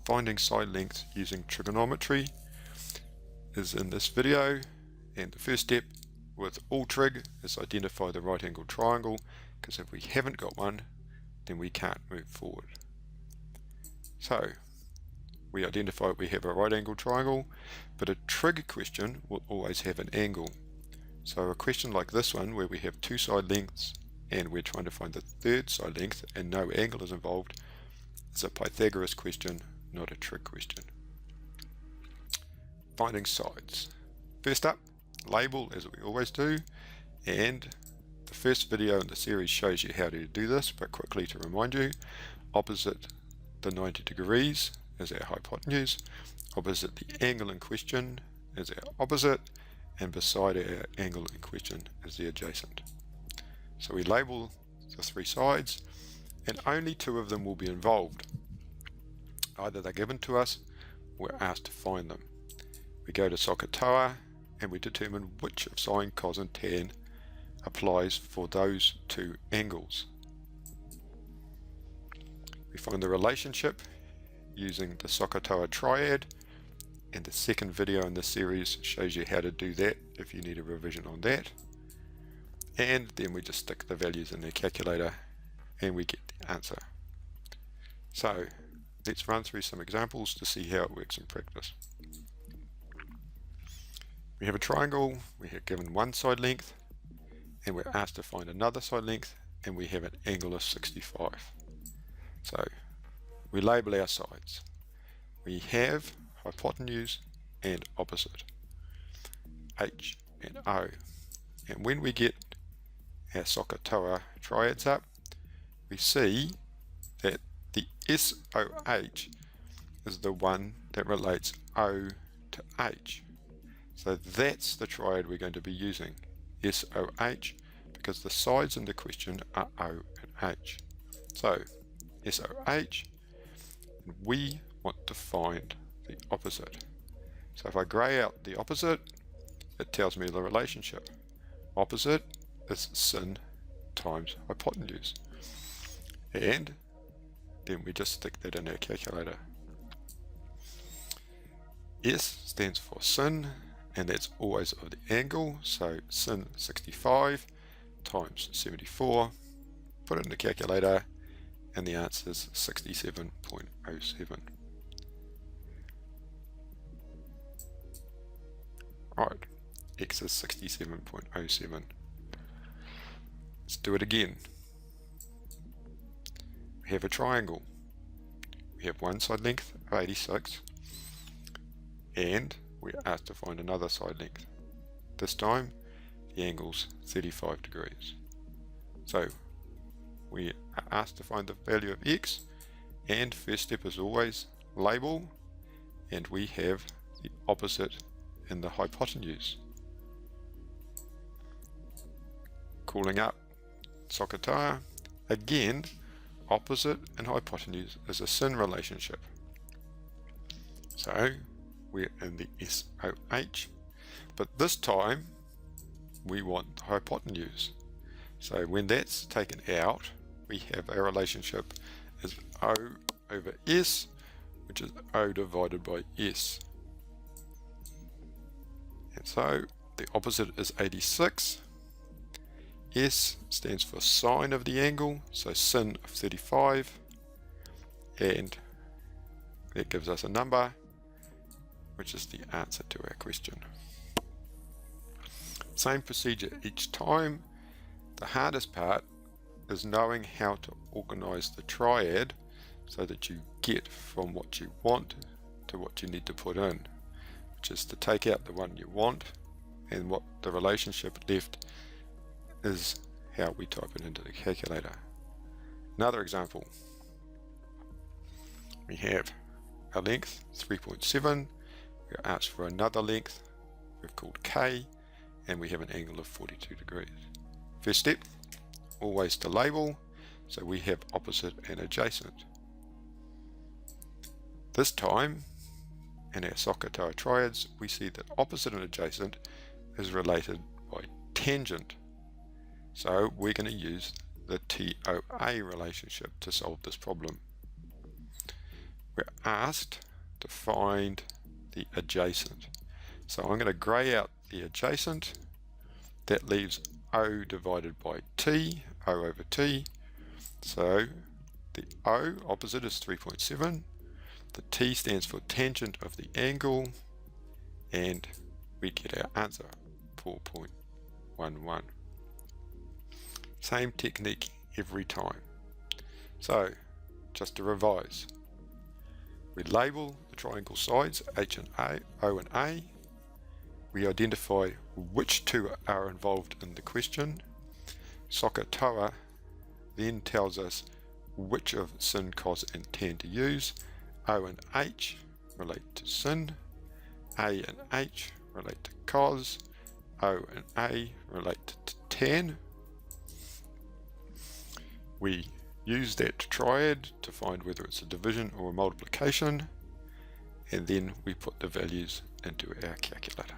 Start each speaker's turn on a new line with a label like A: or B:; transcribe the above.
A: finding side lengths using trigonometry is in this video, and the first step with all trig is identify the right angle triangle, because if we haven't got one then we can't move forward. So we identify we have a right angle triangle, but a trig question will always have an angle. So a question like this one where we have two side lengths and we're trying to find the third side length and no angle is involved is a Pythagoras question, not a trig question. Finding sides. First up, label as we always do, and the first video in the series shows you how to do this, but quickly to remind you, opposite the 90 degrees is our hypotenuse, opposite the angle in question is our opposite, and beside our angle in question is the adjacent. So we label the three sides, and only two of them will be involved. Either they're given to us or we're asked to find them. We go to SOHCAHTOA and we determine which of sine, cos and tan applies for those two angles. We find the relationship using the SOHCAHTOA triad, and the second video in this series shows you how to do that if you need a revision on that. And then we just stick the values in the calculator and we get the answer. So let's run through some examples to see how it works in practice. We have a triangle, we have given one side length, and we're asked to find another side length, and we have an angle of 65. So we label our sides. We have hypotenuse and opposite, H and O. And when we get our SOHCAHTOA triads up, we see that the SOH is the one that relates O to H. So that's the triad we're going to be using, SOH, because the sides in the question are O and H. So SOH, and we want to find the opposite. So if I grey out the opposite, it tells me the relationship. Opposite is sin times hypotenuse. And then we just stick that in our calculator. S stands for sin, and that's always of the angle, so sin 65 times 74, put it in the calculator, and the answer is 67.07. Right, x is 67.07. Let's do it again. We have a triangle. We have one side length of 86, and we're asked to find another side length. This time the angle's 35 degrees. So we are asked to find the value of x, and first step is always label, and we have the opposite in the hypotenuse. Calling up SOHCAHTOA, again opposite and hypotenuse is a sin relationship. So we're in the SOH, but this time we want the hypotenuse. So when that's taken out, we have our relationship as O over S, which is O divided by S. And so the opposite is 86. S stands for sine of the angle, so sin of 35, and that gives us a number, which is the answer to our question. Same procedure each time. The hardest part is knowing how to organize the triad so that you get from what you want to what you need to put in, which is to take out the one you want, and what the relationship left is how we type it into the calculator. Another example, we have a length 3.7, we're asked for another length we've called K, and we have an angle of 42 degrees. First step, always to label, so we have opposite and adjacent. This time in our SOHCAHTOA triads we see that opposite and adjacent is related by tangent. So we're going to use the TOA relationship to solve this problem. we're asked to find the adjacent. So I'm going to grey out the adjacent. That leaves O divided by T, O over T. So the O opposite is 3.7. The T stands for tangent of the angle, and we get our answer, 4.11. Same technique every time. So, just to revise, we label the triangle sides H and A, O and A. We identify which two are involved in the question. Sokotoa then tells us which of sin, cos and tan to use. O and H relate to sin. A and H relate to cos. O and A relate to tan. We use that triad to find whether it's a division or a multiplication, and then we put the values into our calculator.